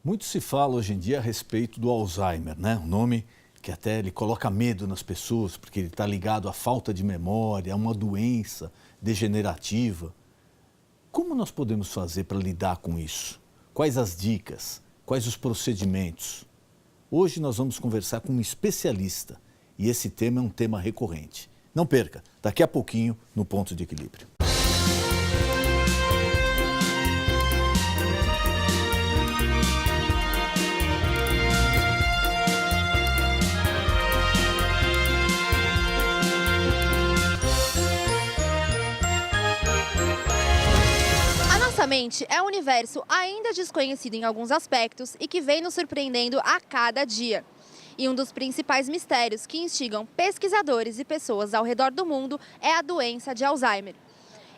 Muito se fala hoje em dia a respeito do Alzheimer, né? Um nome que até ele coloca medo nas pessoas, porque ele está ligado à falta de memória, a uma doença degenerativa. Como nós podemos fazer para lidar com isso? Quais as dicas? Quais os procedimentos? Hoje nós vamos conversar com um especialista e esse tema é um tema recorrente. Não perca, daqui a pouquinho no Ponto de Equilíbrio. Nossa mente é um universo ainda desconhecido em alguns aspectos e que vem nos surpreendendo a cada dia. E um dos principais mistérios que instigam pesquisadores e pessoas ao redor do mundo é a doença de Alzheimer.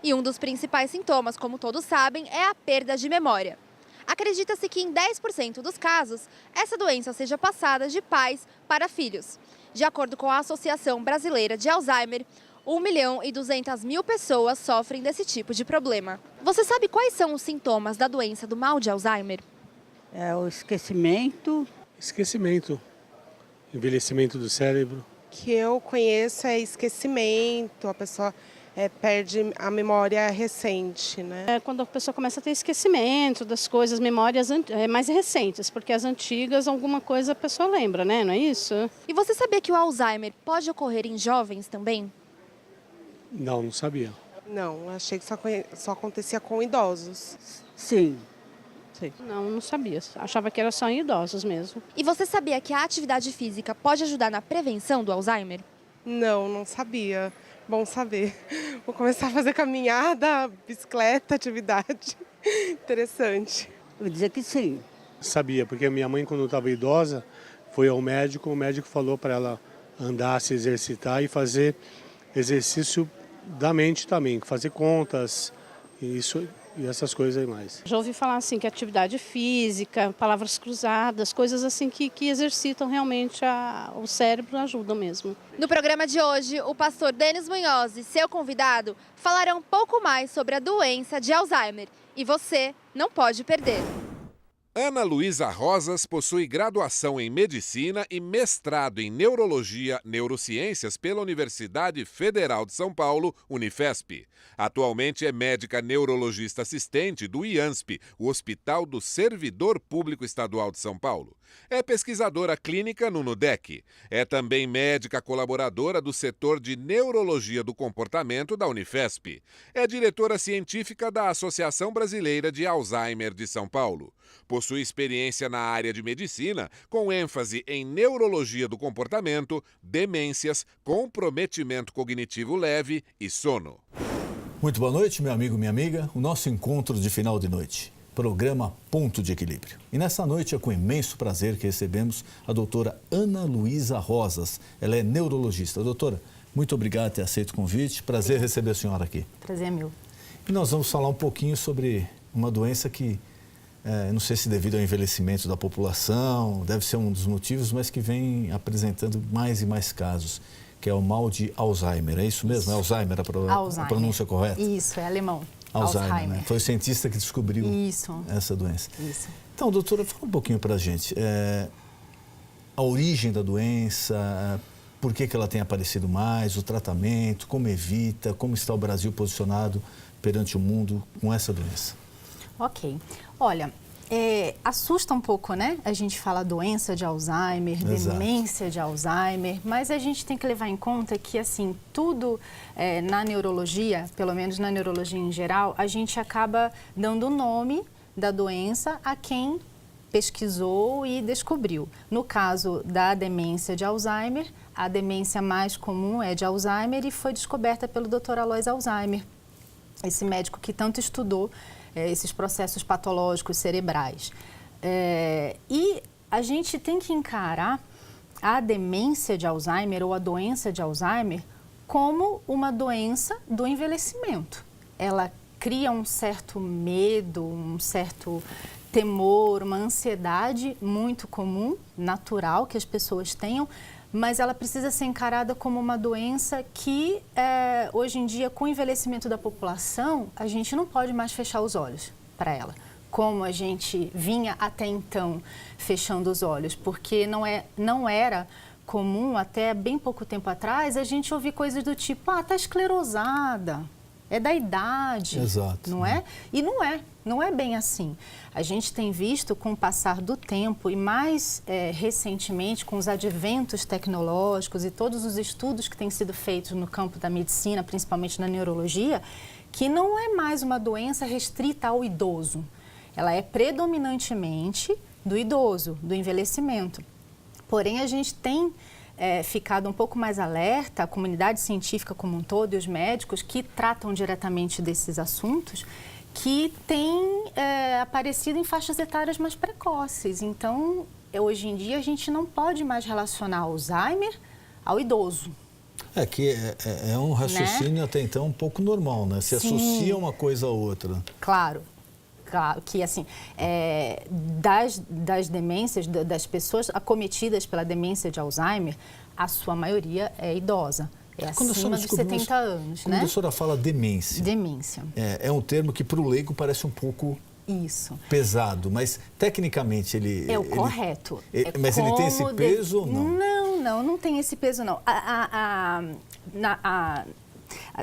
E um dos principais sintomas, como todos sabem, é a perda de memória. Acredita-se que em 10% dos casos, essa doença seja passada de pais para filhos. De acordo com a Associação Brasileira de Alzheimer, 1.200.000 pessoas sofrem desse tipo de problema. Você sabe quais são os sintomas da doença do mal de Alzheimer? É o esquecimento. Esquecimento, envelhecimento do cérebro. Que eu conheço é esquecimento, a pessoa perde a memória recente, né? É quando a pessoa começa a ter esquecimento das coisas, memórias mais recentes, porque as antigas, alguma coisa a pessoa lembra, né? Não é isso? E você sabia que o Alzheimer pode ocorrer em jovens também? Não sabia. Não, achei que só acontecia com idosos. Sim. Não sabia. Achava que era só em idosos mesmo. E você sabia que a atividade física pode ajudar na prevenção do Alzheimer? Não sabia. Bom saber. Vou começar a fazer caminhada, bicicleta, atividade. Interessante. Eu vou dizer que sim. Sabia, porque a minha mãe, quando estava idosa, foi ao médico, o médico falou para ela andar, se exercitar e fazer exercício da mente também, fazer contas, isso e essas coisas aí mais. Já ouvi falar assim que atividade física, palavras cruzadas, coisas assim que exercitam realmente o cérebro, ajudam mesmo. No programa de hoje, o pastor Denis Munhoz e seu convidado falarão um pouco mais sobre a doença de Alzheimer. E você não pode perder. Ana Luísa Rosas possui graduação em Medicina e mestrado em Neurologia, Neurociências pela Universidade Federal de São Paulo, Unifesp. Atualmente é médica neurologista assistente do IANSP, o Hospital do Servidor Público Estadual de São Paulo. É pesquisadora clínica no NUDEC. É também médica colaboradora do setor de Neurologia do Comportamento da Unifesp. É diretora científica da Associação Brasileira de Alzheimer de São Paulo. Possui experiência na área de medicina, com ênfase em neurologia do comportamento, demências, comprometimento cognitivo leve e sono. Muito boa noite, meu amigo, minha amiga. O nosso encontro de final de noite. Programa Ponto de Equilíbrio. E nessa noite é com imenso prazer que recebemos a doutora Ana Luísa Rosas. Ela é neurologista. Doutora, muito obrigado por ter aceito o convite. Prazer receber a senhora aqui. Prazer é meu. E nós vamos falar um pouquinho sobre uma doença que, não sei se devido ao envelhecimento da população, deve ser um dos motivos, mas que vem apresentando mais e mais casos, que é o mal de Alzheimer. É isso mesmo? Isso. É Alzheimer a pronúncia correta? Isso, é alemão. Alzheimer. Né? Foi o cientista que descobriu essa doença. Isso. Então, doutora, fala um pouquinho para a gente. A origem da doença, por que ela tem aparecido mais, o tratamento, como evita, como está o Brasil posicionado perante o mundo com essa doença. Ok. Olha, assusta um pouco, né? A gente fala doença de Alzheimer, demência de Alzheimer, mas a gente tem que levar em conta que, assim, tudo na neurologia, pelo menos na neurologia em geral, a gente acaba dando o nome da doença a quem pesquisou e descobriu. No caso da demência de Alzheimer, a demência mais comum é de Alzheimer e foi descoberta pelo Dr. Alois Alzheimer, esse médico que tanto estudou esses processos patológicos cerebrais. E a gente tem que encarar a demência de Alzheimer ou a doença de Alzheimer como uma doença do envelhecimento. Ela cria um certo medo, um certo temor, uma ansiedade muito comum, natural, que as pessoas tenham, mas ela precisa ser encarada como uma doença que, hoje em dia, com o envelhecimento da população, a gente não pode mais fechar os olhos para ela. como a gente vinha até então fechando os olhos, porque não era comum, até bem pouco tempo atrás, a gente ouvir coisas do tipo, tá esclerosada, é da idade, exato, não é? E não é bem assim. A gente tem visto com o passar do tempo e mais recentemente com os adventos tecnológicos e todos os estudos que têm sido feitos no campo da medicina, principalmente na neurologia, que não é mais uma doença restrita ao idoso. Ela é predominantemente do idoso, do envelhecimento. Porém, a gente tem ficado um pouco mais alerta, a comunidade científica como um todo e os médicos que tratam diretamente desses assuntos, que tem aparecido em faixas etárias mais precoces. Então, hoje em dia, a gente não pode mais relacionar Alzheimer ao idoso. Que é um raciocínio, né? Até então um pouco normal, né? Se Sim. associa uma coisa a outra. Claro que assim, das demências, das pessoas acometidas pela demência de Alzheimer, a sua maioria é idosa. Acima de 70 anos, quando né? a senhora fala demência. Demência. É um termo que para o leigo parece um pouco pesado, mas tecnicamente ele... É o correto. Mas ele tem esse peso ou não? Não tem esse peso não.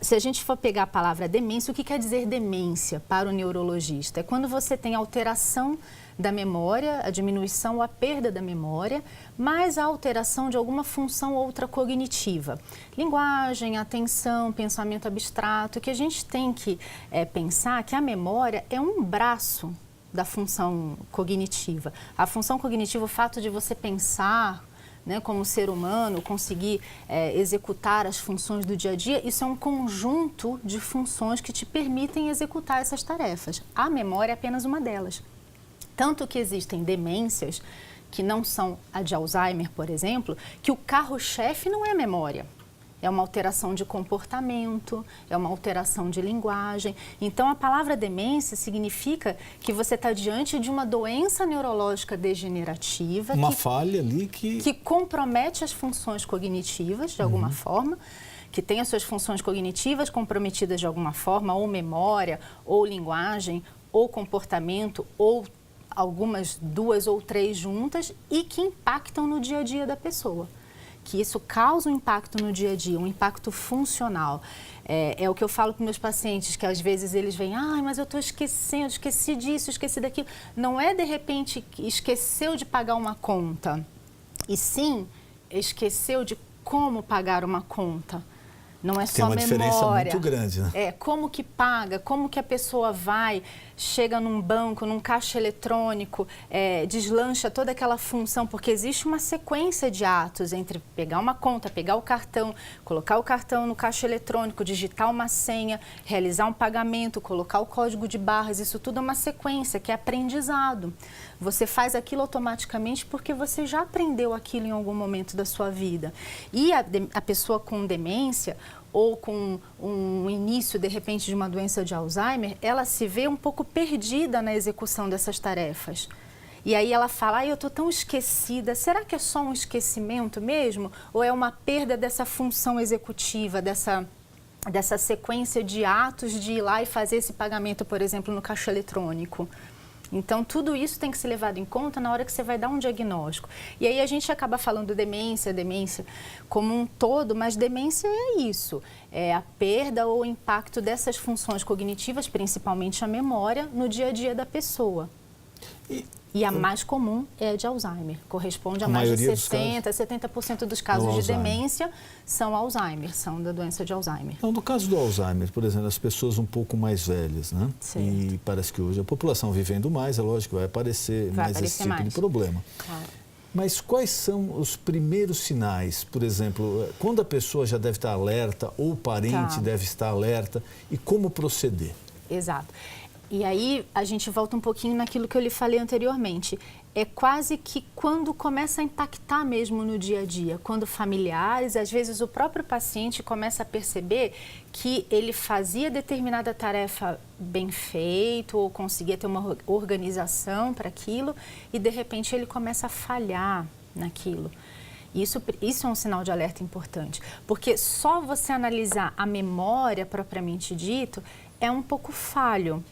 Se a gente for pegar a palavra demência, o que quer dizer demência para o neurologista? É quando você tem alteração da memória, a diminuição ou a perda da memória, mais a alteração de alguma função ou outra cognitiva. Linguagem, atenção, pensamento abstrato, que a gente tem que pensar que a memória é um braço da função cognitiva. A função cognitiva, o fato de você pensar, né, como ser humano, conseguir executar as funções do dia a dia, isso é um conjunto de funções que te permitem executar essas tarefas. A memória é apenas uma delas. Tanto que existem demências, que não são a de Alzheimer, por exemplo, que o carro-chefe não é a memória. É uma alteração de comportamento, é uma alteração de linguagem. Então, a palavra demência significa que você está diante de uma doença neurológica degenerativa. Uma falha ali que compromete as funções cognitivas, de alguma forma, que tem as suas funções cognitivas comprometidas de alguma forma, ou memória, ou linguagem, ou comportamento, ou algumas 2 ou 3 juntas, e que impactam no dia a dia da pessoa. Que isso causa um impacto no dia a dia, um impacto funcional. É o que eu falo para meus pacientes, que às vezes eles vêm, mas eu estou esquecendo, esqueci disso, esqueci daquilo. Não é, de repente, que esqueceu de pagar uma conta, e sim, esqueceu de como pagar uma conta. Não é só memória. Tem uma diferença muito grande, né? Como que paga, como que a pessoa vai, chega num banco, num caixa eletrônico, deslancha toda aquela função, porque existe uma sequência de atos entre pegar uma conta, pegar o cartão, colocar o cartão no caixa eletrônico, digitar uma senha, realizar um pagamento, colocar o código de barras, isso tudo é uma sequência que é aprendizado. Você faz aquilo automaticamente porque você já aprendeu aquilo em algum momento da sua vida. E a pessoa com demência ou com um início, de repente, de uma doença de Alzheimer, ela se vê um pouco perdida na execução dessas tarefas. E aí ela fala, eu estou tão esquecida, será que é só um esquecimento mesmo? Ou é uma perda dessa função executiva, dessa sequência de atos de ir lá e fazer esse pagamento, por exemplo, no caixa eletrônico? Então, tudo isso tem que ser levado em conta na hora que você vai dar um diagnóstico. E aí a gente acaba falando demência como um todo, mas demência é isso. É a perda ou impacto dessas funções cognitivas, principalmente a memória, no dia a dia da pessoa. E a mais comum é a de Alzheimer. Corresponde a mais de 60%, 70% dos casos de demência são Alzheimer, são da doença de Alzheimer. Então, no caso do Alzheimer, por exemplo, as pessoas um pouco mais velhas, né? Certo. E parece que hoje a população vivendo mais, é lógico, vai aparecer mais esse tipo de problema. Claro. Mas quais são os primeiros sinais? Por exemplo, quando a pessoa já deve estar alerta ou o parente deve estar alerta e como proceder? Exato. E aí a gente volta um pouquinho naquilo que eu lhe falei anteriormente. É quase que quando começa a impactar mesmo no dia a dia, quando familiares, às vezes o próprio paciente começa a perceber que ele fazia determinada tarefa bem feito ou conseguia ter uma organização para aquilo e de repente ele começa a falhar naquilo. Isso é um sinal de alerta importante, porque só você analisar a memória propriamente dito é um pouco falho.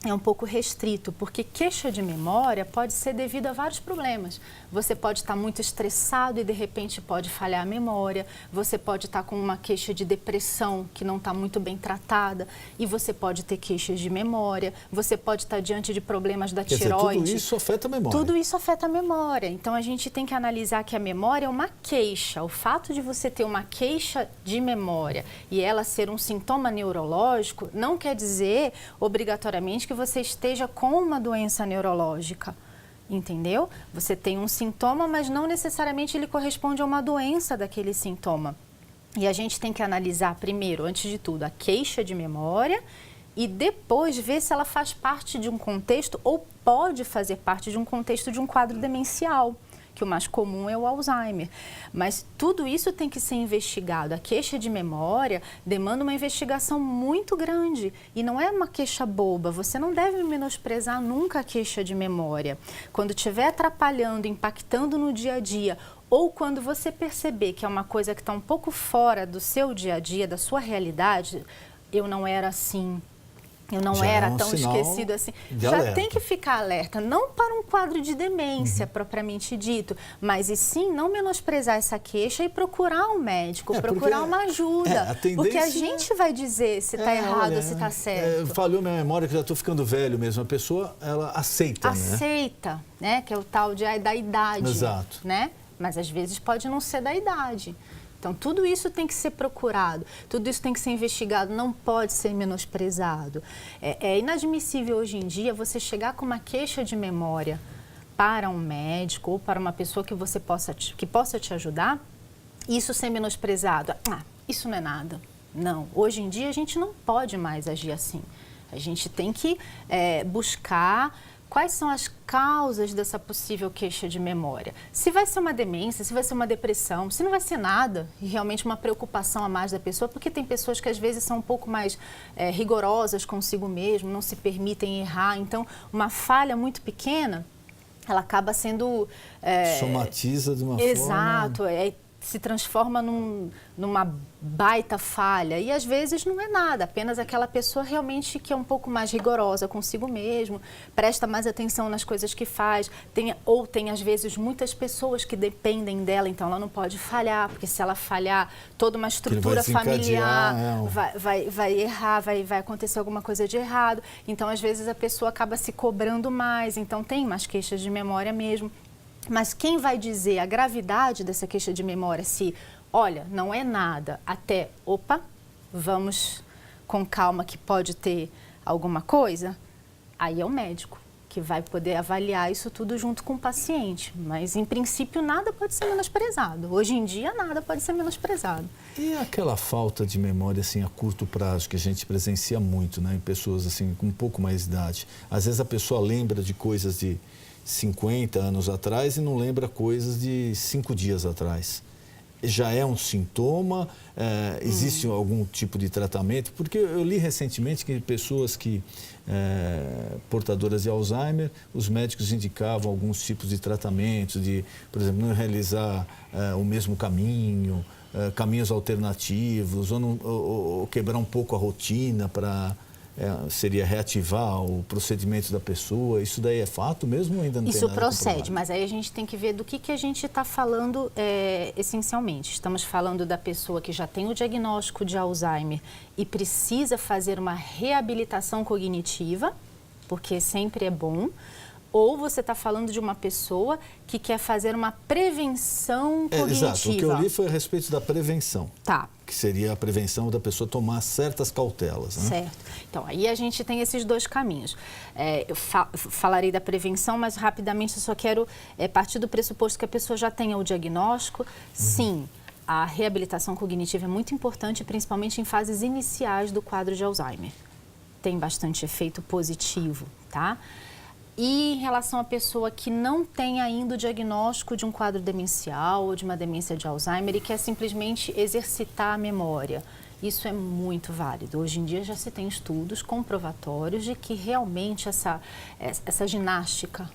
é um pouco restrito, porque queixa de memória pode ser devido a vários problemas. Você pode estar muito estressado e, de repente, pode falhar a memória. Você pode estar com uma queixa de depressão que não está muito bem tratada e você pode ter queixas de memória. Você pode estar diante de problemas da tireoide. Tudo isso afeta a memória. Tudo isso afeta a memória. Então, a gente tem que analisar que a memória é uma queixa. O fato de você ter uma queixa de memória e ela ser um sintoma neurológico não quer dizer, obrigatoriamente, que você esteja com uma doença neurológica, entendeu? Você tem um sintoma, mas não necessariamente ele corresponde a uma doença daquele sintoma. E a gente tem que analisar primeiro, antes de tudo, a queixa de memória e depois ver se ela faz parte de um contexto ou pode fazer parte de um contexto de um quadro demencial, que o mais comum é o Alzheimer. Mas tudo isso tem que ser investigado. A queixa de memória demanda uma investigação muito grande e não é uma queixa boba. Você não deve menosprezar nunca a queixa de memória. Quando estiver atrapalhando, impactando no dia a dia, ou quando você perceber que é uma coisa que está um pouco fora do seu dia a dia, da sua realidade, eu não era assim. Eu não era tão esquecido assim. Já tem que ficar alerta, não para um quadro de demência propriamente dito, mas e sim não menosprezar essa queixa e procurar um médico, procurar uma ajuda. Porque a gente vai dizer se está errado ou se está certo. Falhou minha memória que já estou ficando velho mesmo. A pessoa, ela aceita, Aceita, né? Que é o tal da idade. Exato. Né? Mas às vezes pode não ser da idade. Então, tudo isso tem que ser procurado, tudo isso tem que ser investigado, não pode ser menosprezado. É inadmissível hoje em dia você chegar com uma queixa de memória para um médico ou para uma pessoa que possa te ajudar e isso ser menosprezado. Isso não é nada. Não, hoje em dia a gente não pode mais agir assim. A gente tem que buscar quais são as causas dessa possível queixa de memória. Se vai ser uma demência, se vai ser uma depressão, se não vai ser nada, e realmente uma preocupação a mais da pessoa, porque tem pessoas que às vezes são um pouco mais rigorosas consigo mesmo, não se permitem errar. Então, uma falha muito pequena, ela acaba sendo... somatiza de uma forma... Exato, se transforma numa baita falha e às vezes não é nada, apenas aquela pessoa realmente que é um pouco mais rigorosa consigo mesmo, presta mais atenção nas coisas que faz, tem às vezes muitas pessoas que dependem dela, então ela não pode falhar, porque se ela falhar, toda uma estrutura familiar vai errar, vai acontecer alguma coisa de errado, então às vezes a pessoa acaba se cobrando mais, então tem mais queixas de memória mesmo. Mas quem vai dizer a gravidade dessa queixa de memória, se, olha, não é nada, até, vamos com calma que pode ter alguma coisa, aí é o médico que vai poder avaliar isso tudo junto com o paciente. Mas, em princípio, nada pode ser menosprezado. Hoje em dia, nada pode ser menosprezado. E aquela falta de memória, assim, a curto prazo, que a gente presencia muito, né, em pessoas, assim, com um pouco mais de idade. Às vezes a pessoa lembra de coisas de 50 anos atrás e não lembra coisas de 5 dias atrás. Já é um sintoma? Existe algum tipo de tratamento? Porque eu li recentemente que pessoas portadoras de Alzheimer, os médicos indicavam alguns tipos de tratamento, por exemplo, não realizar o mesmo caminho, caminhos alternativos, ou quebrar um pouco a rotina para... seria reativar o procedimento da pessoa. Isso daí é fato mesmo ou ainda não tem nada comprovado? Isso procede, mas aí a gente tem que ver do que a gente está falando essencialmente. Estamos falando da pessoa que já tem o diagnóstico de Alzheimer e precisa fazer uma reabilitação cognitiva, porque sempre é bom, ou você está falando de uma pessoa que quer fazer uma prevenção cognitiva. Exato, o que eu li foi a respeito da prevenção. Tá. Que seria a prevenção da pessoa tomar certas cautelas, né? Certo. Então, aí a gente tem esses dois caminhos. Eu falarei da prevenção, mas rapidamente eu só quero partir do pressuposto que a pessoa já tenha o diagnóstico. Sim, a reabilitação cognitiva é muito importante, principalmente em fases iniciais do quadro de Alzheimer. Tem bastante efeito positivo, tá? E em relação à pessoa que não tem ainda o diagnóstico de um quadro demencial ou de uma demência de Alzheimer e quer simplesmente exercitar a memória, isso é muito válido. Hoje em dia já se tem estudos comprovatórios de que realmente essa ginástica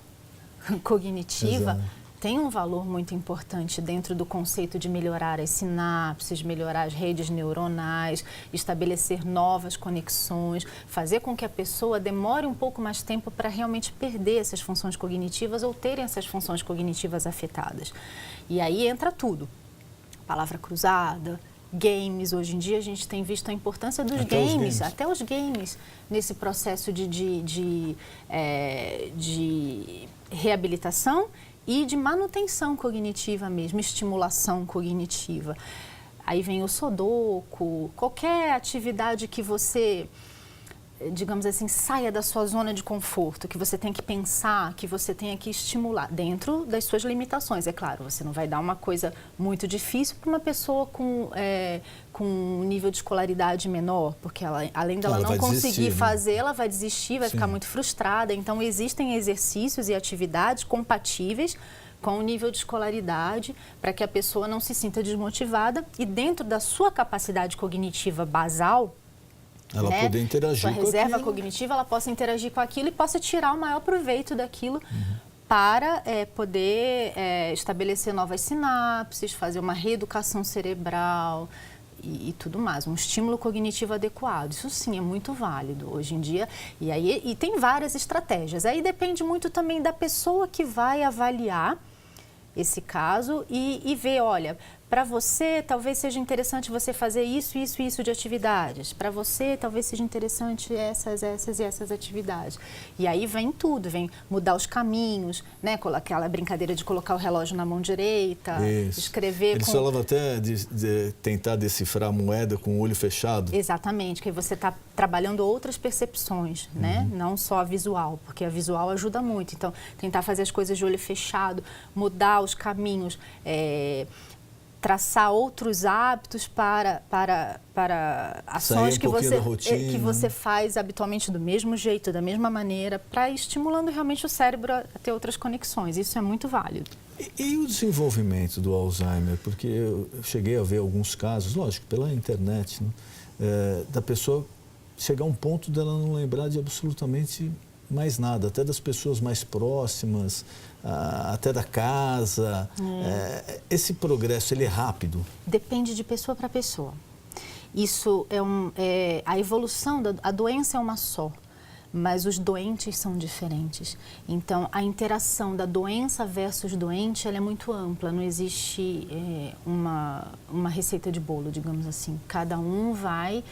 cognitiva tem um valor muito importante dentro do conceito de melhorar as sinapses, melhorar as redes neuronais, estabelecer novas conexões, fazer com que a pessoa demore um pouco mais tempo para realmente perder essas funções cognitivas ou terem essas funções cognitivas afetadas. E aí entra tudo. Palavra cruzada, games. Hoje em dia a gente tem visto a importância dos games, até os games, nesse processo de reabilitação e de manutenção cognitiva mesmo, estimulação cognitiva. Aí vem o sudoku, qualquer atividade que você, digamos assim, saia da sua zona de conforto, que você tem que pensar, que você tenha que estimular, dentro das suas limitações. É claro, você não vai dar uma coisa muito difícil para uma pessoa com um nível de escolaridade menor, porque ela, além dela não conseguir fazer, ela vai desistir, vai ficar muito frustrada. Então, existem exercícios e atividades compatíveis com o nível de escolaridade, para que a pessoa não se sinta desmotivada e dentro da sua capacidade cognitiva basal, ela poder interagir com aquilo. Sua reserva cognitiva, ela possa interagir com aquilo e possa tirar o maior proveito daquilo para poder estabelecer novas sinapses, fazer uma reeducação cerebral e tudo mais, um estímulo cognitivo adequado. Isso sim é muito válido hoje em dia. E tem várias estratégias. Aí depende muito também da pessoa que vai avaliar esse caso e ver, olha, para você talvez seja interessante você fazer isso de atividades. Para você talvez seja interessante essas atividades. E aí vem tudo, vem mudar os caminhos, né? Aquela brincadeira de colocar o relógio na mão direita, escrever. Eles falavam até de tentar decifrar a moeda com o olho fechado. Exatamente, que você está trabalhando outras percepções, né? Não só a visual, porque a visual ajuda muito. Então, tentar fazer as coisas de olho fechado, mudar os caminhos, traçar outros hábitos para ações que você faz habitualmente do mesmo jeito, da mesma maneira, para ir estimulando realmente o cérebro a ter outras conexões. Isso é muito válido. E o desenvolvimento do Alzheimer? Porque eu cheguei a ver alguns casos, lógico, pela internet, né? Da pessoa chegar a um ponto dela não lembrar de absolutamente mais nada, até das pessoas mais próximas, até da casa. Esse progresso, ele é rápido? Depende de pessoa para pessoa. Isso a evolução, a doença é uma só, mas os doentes são diferentes. Então, a interação da doença versus doente, ela é muito ampla, não existe uma receita de bolo, digamos assim. Cada um vai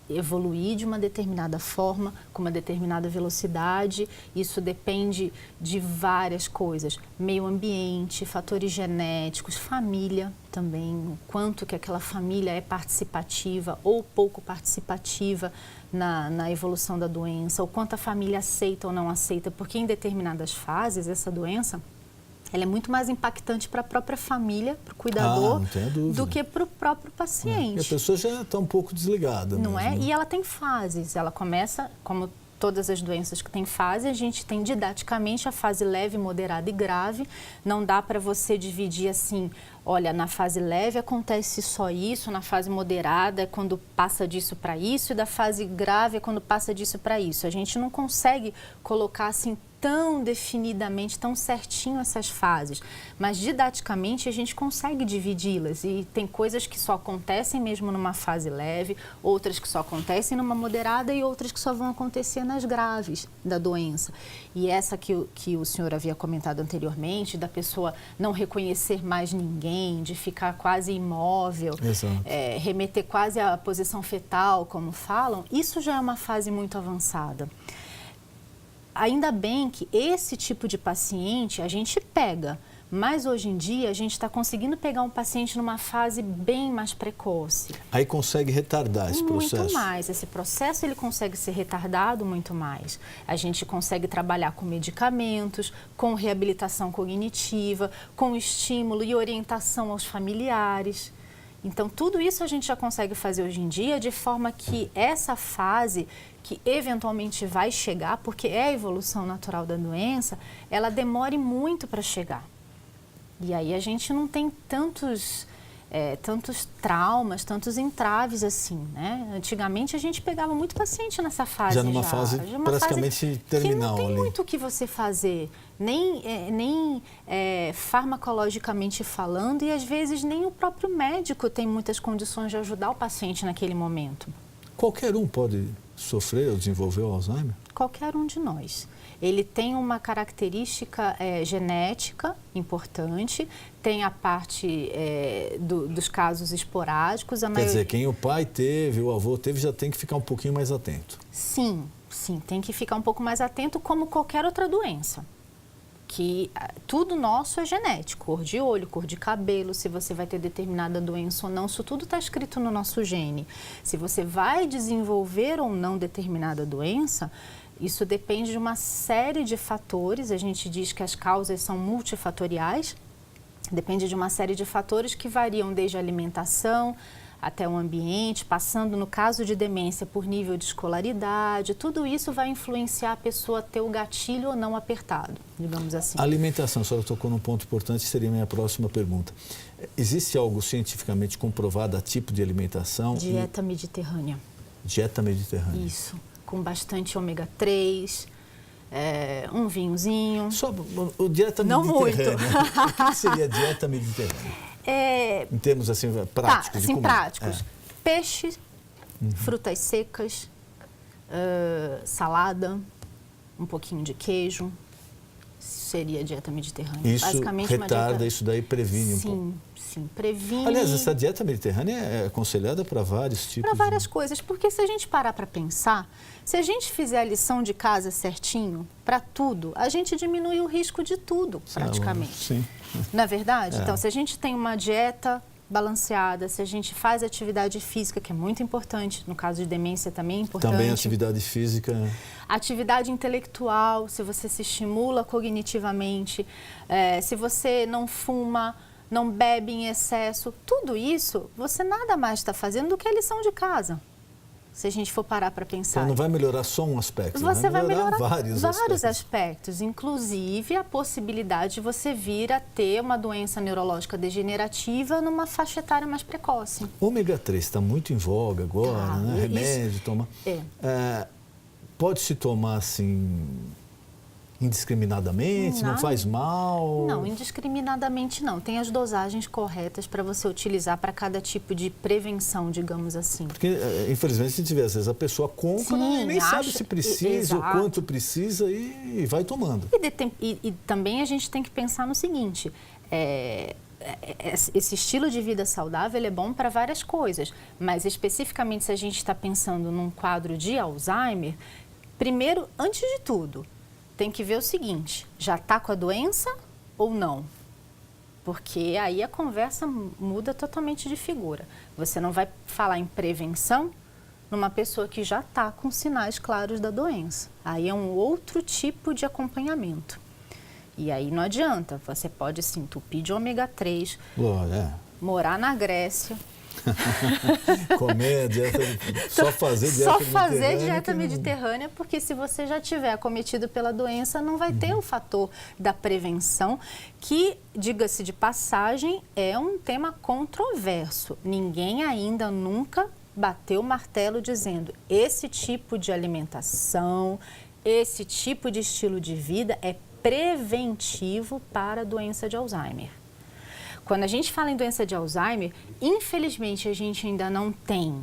evoluir de uma determinada forma, com uma determinada velocidade. Isso depende de várias coisas, meio ambiente, fatores genéticos, família também, o quanto que aquela família é participativa ou pouco participativa na evolução da doença, o quanto a família aceita ou não aceita, porque em determinadas fases essa doença ela é muito mais impactante para a própria família, para o cuidador, do que para o próprio paciente. E a pessoa já está um pouco desligada. Não mesmo, é? né? E ela tem fases. Ela começa, como todas as doenças que têm fase, a gente tem didaticamente a fase leve, moderada e grave. Não dá para você dividir assim, olha, na fase leve acontece só isso, na fase moderada é quando passa disso para isso, e da fase grave é quando passa disso para isso. A gente não consegue colocar assim tão definidamente, tão certinho essas fases, mas didaticamente a gente consegue dividi-las e tem coisas que só acontecem mesmo numa fase leve, outras que só acontecem numa moderada e outras que só vão acontecer nas graves da doença. E essa que o senhor havia comentado anteriormente, da pessoa não reconhecer mais ninguém, de ficar quase imóvel, remeter quase à posição fetal, como falam, isso já é uma fase muito avançada. Ainda bem que esse tipo de paciente a gente pega, mas hoje em dia a gente está conseguindo pegar um paciente numa fase bem mais precoce. Aí consegue retardar esse processo? Muito mais. Esse processo ele consegue ser retardado muito mais. A gente consegue trabalhar com medicamentos, com reabilitação cognitiva, com estímulo e orientação aos familiares. Então, tudo isso a gente já consegue fazer hoje em dia de forma que essa fase que eventualmente vai chegar, porque é a evolução natural da doença, ela demore muito para chegar. E aí a gente não tem tantos tantos traumas, tantos entraves assim, né? Antigamente a gente pegava muito paciente nessa fase já numa fase praticamente terminal. Que não tem ali. muito o que você fazer, nem farmacologicamente falando, e às vezes nem o próprio médico tem muitas condições de ajudar o paciente naquele momento. Qualquer um pode sofrer ou desenvolver o Alzheimer? Qualquer um de nós. Ele tem uma característica genética importante, tem a parte dos casos esporádicos. Quer dizer, quem o pai teve, o avô teve, já tem que ficar um pouquinho mais atento. Sim, tem que ficar um pouco mais atento, como qualquer outra doença. Que tudo nosso é genético, cor de olho, cor de cabelo, se você vai ter determinada doença ou não, isso tudo está escrito no nosso gene. Se você vai desenvolver ou não determinada doença, isso depende de uma série de fatores. A gente diz que as causas são multifatoriais, depende de uma série de fatores que variam desde a alimentação até o ambiente, passando, no caso de demência, por nível de escolaridade. Tudo isso vai influenciar a pessoa a ter o gatilho ou não apertado, digamos assim. A alimentação, a senhora tocou num ponto importante, seria a minha próxima pergunta. Existe algo cientificamente comprovado a tipo de alimentação? Dieta mediterrânea. Dieta mediterrânea. Isso, com bastante ômega 3, um vinhozinho. Só o dieta não mediterrânea. Muito. O que seria dieta mediterrânea? Em termos assim, práticos de comida. Práticos. Peixe, frutas secas, salada, um pouquinho de queijo. Seria a dieta mediterrânea. Isso basicamente retarda, dieta... isso daí previne um pouco. Sim, previne. Aliás, essa dieta mediterrânea é aconselhada para vários tipos. Para várias coisas, porque se a gente parar para pensar, se a gente fizer a lição de casa certinho, para tudo, a gente diminui o risco de tudo, praticamente. Sim. Não é verdade? Então, se a gente tem uma dieta balanceada, se a gente faz atividade física, que é muito importante, no caso de demência também é importante. Também atividade física. Atividade intelectual, se você se estimula cognitivamente, se você não fuma, não bebe em excesso, tudo isso você nada mais está fazendo do que a lição de casa. Se a gente for parar para pensar. Então não vai melhorar só um aspecto, você vai melhorar vários aspectos, inclusive a possibilidade de você vir a ter uma doença neurológica degenerativa numa faixa etária mais precoce. Ômega 3 está muito em voga agora, né? Remédio, toma. Pode-se tomar assim indiscriminadamente? Não faz mal? Não, indiscriminadamente não. Tem as dosagens corretas para você utilizar para cada tipo de prevenção, digamos assim. Porque, infelizmente, se tiver, às vezes a pessoa compra e nem sabe se precisa, o quanto precisa e vai tomando. E também a gente tem que pensar no seguinte, esse estilo de vida saudável ele é bom para várias coisas, mas especificamente se a gente está pensando num quadro de Alzheimer, primeiro, antes de tudo, tem que ver o seguinte, já está com a doença ou não? Porque aí a conversa muda totalmente de figura. Você não vai falar em prevenção numa pessoa que já está com sinais claros da doença. Aí é um outro tipo de acompanhamento. E aí não adianta, você pode se entupir de ômega 3, morar na Grécia... Comer dieta, só fazer dieta mediterrânea, porque se você já tiver acometido pela doença, não vai ter o fator da prevenção, que, diga-se de passagem, é um tema controverso. Ninguém ainda nunca bateu o martelo dizendo esse tipo de alimentação, esse tipo de estilo de vida é preventivo para a doença de Alzheimer. Quando a gente fala em doença de Alzheimer, infelizmente a gente ainda não tem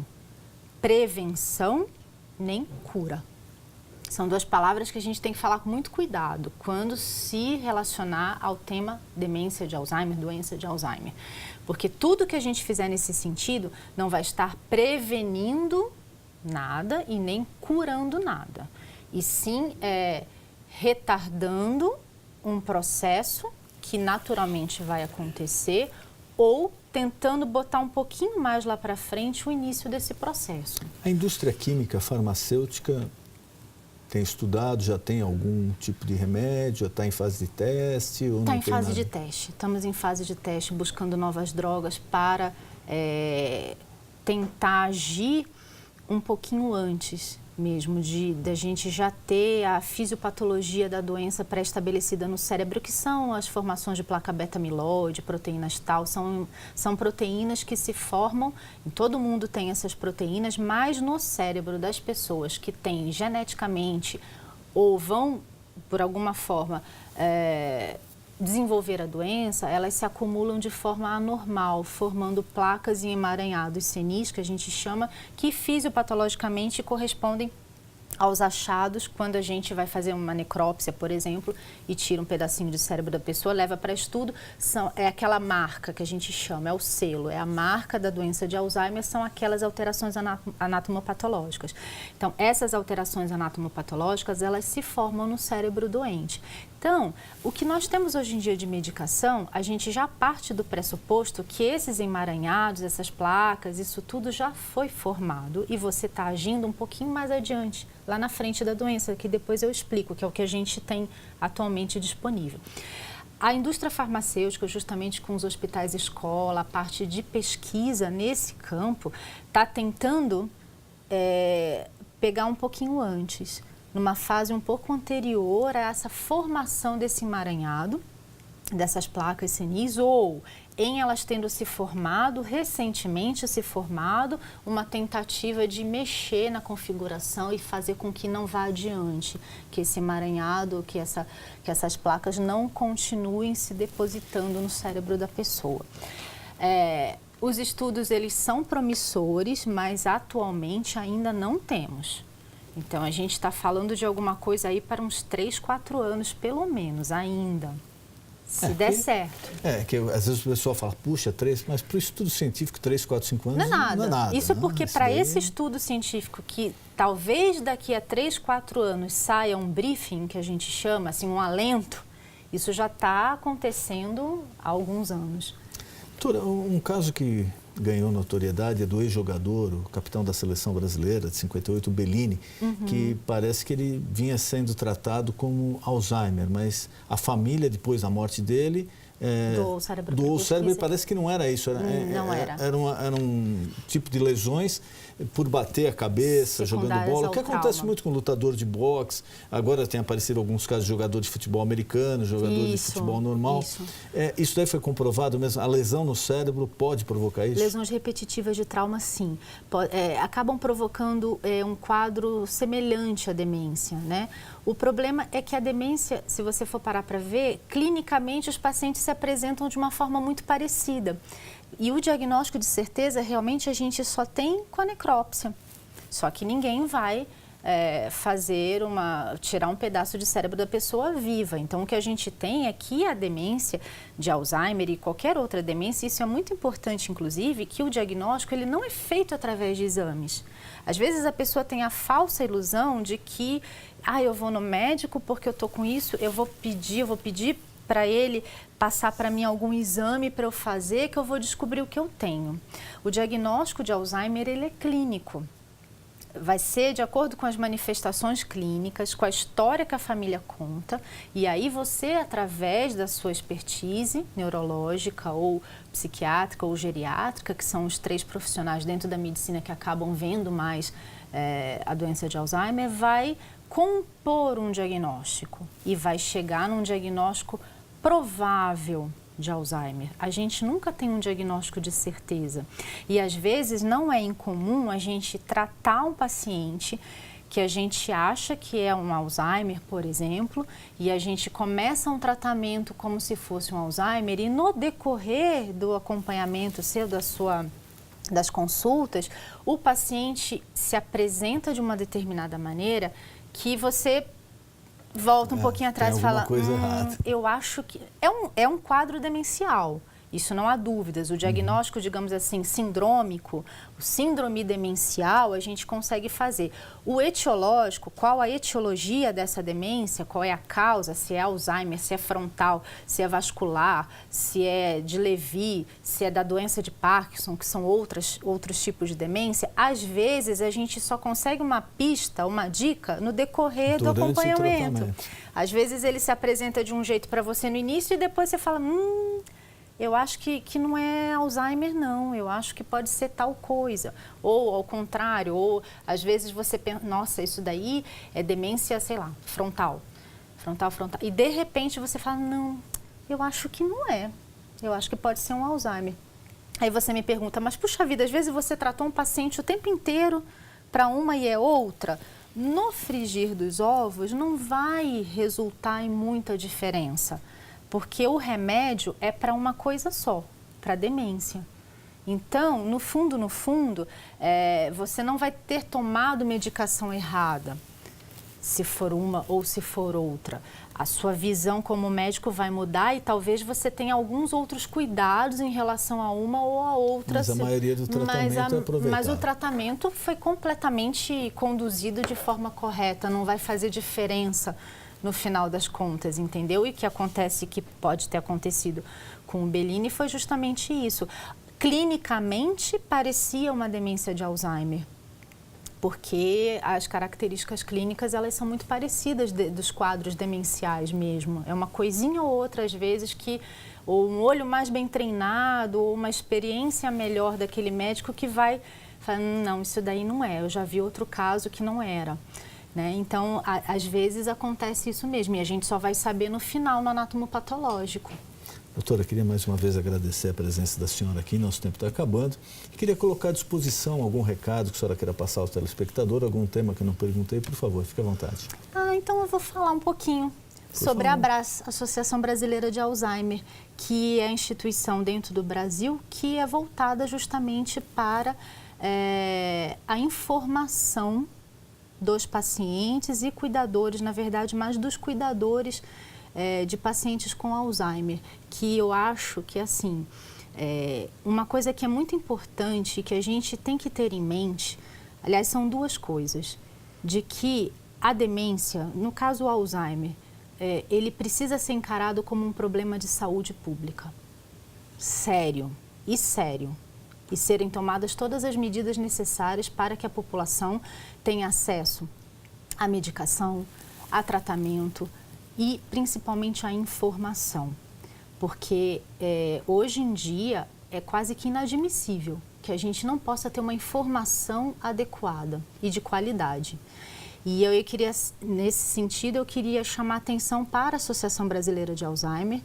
prevenção nem cura. São duas palavras que a gente tem que falar com muito cuidado quando se relacionar ao tema demência de Alzheimer, doença de Alzheimer. Porque tudo que a gente fizer nesse sentido não vai estar prevenindo nada e nem curando nada. E sim retardando um processo que naturalmente vai acontecer ou tentando botar um pouquinho mais lá para frente o início desse processo. A indústria química, farmacêutica, tem estudado, já tem algum tipo de remédio, já está em fase de teste? Está em fase de teste. Estamos em fase de teste, buscando novas drogas para tentar agir um pouquinho antes mesmo, da gente já ter a fisiopatologia da doença pré-estabelecida no cérebro, que são as formações de placa beta-amiloide, proteínas tal, são proteínas que se formam, todo mundo tem essas proteínas, mas no cérebro das pessoas que têm geneticamente ou vão, por alguma forma, desenvolver a doença, elas se acumulam de forma anormal, formando placas e emaranhados senis, que a gente chama, que fisiopatologicamente correspondem aos achados quando a gente vai fazer uma necrópsia, por exemplo, e tira um pedacinho de cérebro da pessoa, leva para estudo, é aquela marca que a gente chama, é o selo, é a marca da doença de Alzheimer, são aquelas alterações anatomopatológicas. Então, essas alterações anatomopatológicas, elas se formam no cérebro doente. Então, o que nós temos hoje em dia de medicação, a gente já parte do pressuposto que esses emaranhados, essas placas, isso tudo já foi formado e você está agindo um pouquinho mais adiante, lá na frente da doença, que depois eu explico, que é o que a gente tem atualmente disponível. A indústria farmacêutica, justamente com os hospitais escola, a parte de pesquisa nesse campo, está tentando pegar um pouquinho antes, numa fase um pouco anterior a essa formação desse emaranhado, dessas placas senis, ou em elas tendo se formado, recentemente se formado, uma tentativa de mexer na configuração e fazer com que não vá adiante, que esse emaranhado, que essas placas não continuem se depositando no cérebro da pessoa. Os estudos, eles são promissores, mas atualmente ainda não temos. Então, a gente está falando de alguma coisa aí para uns 3, 4 anos, pelo menos, ainda. Se der certo. Que às vezes o pessoal fala, puxa, 3, mas para o estudo científico, 3, 4, 5 anos não é nada. Isso não, porque para esse estudo científico, que talvez daqui a 3, 4 anos saia um briefing, que a gente chama, assim, um alento, isso já está acontecendo há alguns anos. Doutora, um caso que ganhou notoriedade é do ex-jogador, o capitão da seleção brasileira de 58, Bellini, que parece que ele vinha sendo tratado como Alzheimer, mas a família, depois da morte dele, doou o cérebro e parece que não era isso, era um tipo de lesões por bater a cabeça, jogando bola, o que acontece muito com lutador de boxe. Agora tem aparecido alguns casos de jogador de futebol americano, jogador de futebol normal. Isso daí foi comprovado mesmo? A lesão no cérebro pode provocar isso? Lesões repetitivas de trauma, sim. Acabam provocando um quadro semelhante à demência, né? O problema é que a demência, se você for parar para ver, clinicamente os pacientes se apresentam de uma forma muito parecida. E o diagnóstico de certeza, realmente, a gente só tem com a necrópsia. Só que ninguém vai tirar um pedaço de cérebro da pessoa viva. Então, o que a gente tem é que a demência de Alzheimer e qualquer outra demência, isso é muito importante, inclusive, que o diagnóstico ele não é feito através de exames. Às vezes, a pessoa tem a falsa ilusão de que, eu vou no médico porque eu estou com isso, eu vou pedir para ele passar para mim algum exame para eu fazer, que eu vou descobrir o que eu tenho. O diagnóstico de Alzheimer, ele é clínico. Vai ser de acordo com as manifestações clínicas, com a história que a família conta, e aí você, através da sua expertise neurológica ou psiquiátrica ou geriátrica, que são os 3 profissionais dentro da medicina que acabam vendo mais a doença de Alzheimer, vai compor um diagnóstico e vai chegar num diagnóstico provável de Alzheimer. A gente nunca tem um diagnóstico de certeza e às vezes não é incomum a gente tratar um paciente que a gente acha que é um Alzheimer, por exemplo, e a gente começa um tratamento como se fosse um Alzheimer e no decorrer do acompanhamento seu, das consultas, o paciente se apresenta de uma determinada maneira que você volta um pouquinho atrás e fala, eu acho que é um quadro demencial. Isso não há dúvidas. O diagnóstico, digamos assim, sindrômico, o síndrome demencial, a gente consegue fazer. O etiológico, qual a etiologia dessa demência, qual é a causa, se é Alzheimer, se é frontal, se é vascular, se é de Levy, se é da doença de Parkinson, que são outros tipos de demência, às vezes a gente só consegue uma pista, uma dica no decorrer do acompanhamento. Às vezes ele se apresenta de um jeito para você no início e depois você fala, eu acho que não é Alzheimer, não. Eu acho que pode ser tal coisa. Ou, ao contrário, ou às vezes você pensa, nossa, isso daí é demência, sei lá, frontal. E de repente você fala, não, eu acho que não é. Eu acho que pode ser um Alzheimer. Aí você me pergunta, mas puxa vida, às vezes você tratou um paciente o tempo inteiro para uma e é outra. No frigir dos ovos não vai resultar em muita diferença. Porque o remédio é para uma coisa só, para demência. Então, no fundo, você não vai ter tomado medicação errada, se for uma ou se for outra. A sua visão como médico vai mudar e talvez você tenha alguns outros cuidados em relação a uma ou a outra. Mas a maioria do tratamento é aproveitar. Mas o tratamento foi completamente conduzido de forma correta, não vai fazer diferença no final das contas, entendeu? E o que acontece, que pode ter acontecido com o Bellini, foi justamente isso. Clinicamente, parecia uma demência de Alzheimer, porque as características clínicas, elas são muito parecidas dos quadros demenciais mesmo. É uma coisinha ou outra, às vezes, ou um olho mais bem treinado, ou uma experiência melhor daquele médico que vai falar, não, isso daí não é, eu já vi outro caso que não era. Né? Então, às vezes acontece isso mesmo, e a gente só vai saber no final, no anatomopatológico. Doutora, queria mais uma vez agradecer a presença da senhora aqui, nosso tempo está acabando. Queria colocar à disposição algum recado que a senhora queira passar ao telespectador, algum tema que eu não perguntei, por favor, fique à vontade. Então eu vou falar um pouquinho sobre a ABRAS, Associação Brasileira de Alzheimer, que é a instituição dentro do Brasil que é voltada justamente para a informação dos pacientes e cuidadores, na verdade, mais dos cuidadores de pacientes com Alzheimer, que eu acho que, assim, uma coisa que é muito importante e que a gente tem que ter em mente, aliás, são duas coisas, de que a demência, no caso o Alzheimer, ele precisa ser encarado como um problema de saúde pública, sério, e serem tomadas todas as medidas necessárias para que a população tenha acesso à medicação, a tratamento e principalmente à informação. Porque hoje em dia é quase que inadmissível que a gente não possa ter uma informação adequada e de qualidade. E eu queria, nesse sentido, eu queria chamar a atenção para a Associação Brasileira de Alzheimer,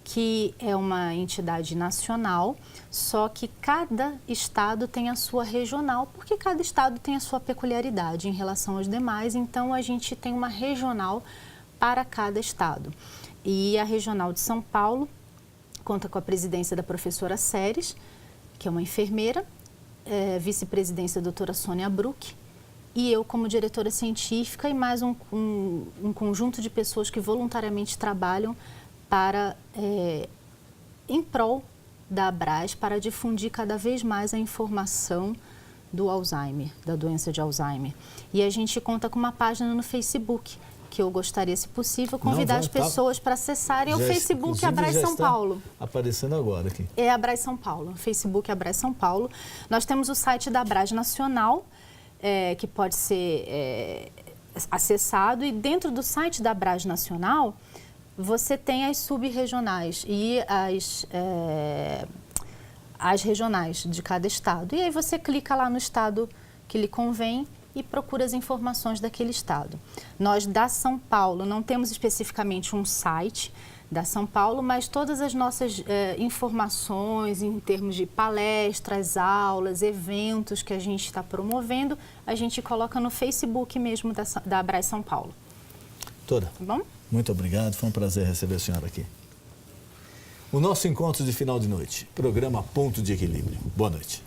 que é uma entidade nacional, só que cada estado tem a sua regional, porque cada estado tem a sua peculiaridade em relação aos demais, então a gente tem uma regional para cada estado. E a regional de São Paulo conta com a presidência da professora Séries, que é uma enfermeira, vice-presidência da doutora Sônia Bruck, e eu como diretora científica e mais um conjunto de pessoas que voluntariamente trabalham em prol da ABRAS, para difundir cada vez mais a informação do Alzheimer, da doença de Alzheimer. E a gente conta com uma página no Facebook, que eu gostaria, se possível, convidar as pessoas para acessarem o Facebook ABRAS São Paulo. Aparecendo agora aqui. É ABRAS São Paulo, Facebook ABRAS São Paulo. Nós temos o site da ABRAS Nacional, que pode ser acessado, e dentro do site da ABRAS Nacional, você tem as sub-regionais e as regionais de cada estado. E aí você clica lá no estado que lhe convém e procura as informações daquele estado. Nós, da São Paulo, não temos especificamente um site da São Paulo, mas todas as nossas informações em termos de palestras, aulas, eventos que a gente está promovendo, a gente coloca no Facebook mesmo da ABRAS São Paulo. Doutora, tá bom? Muito obrigado, foi um prazer receber a senhora aqui. O nosso encontro de final de noite, programa Ponto de Equilíbrio. Boa noite.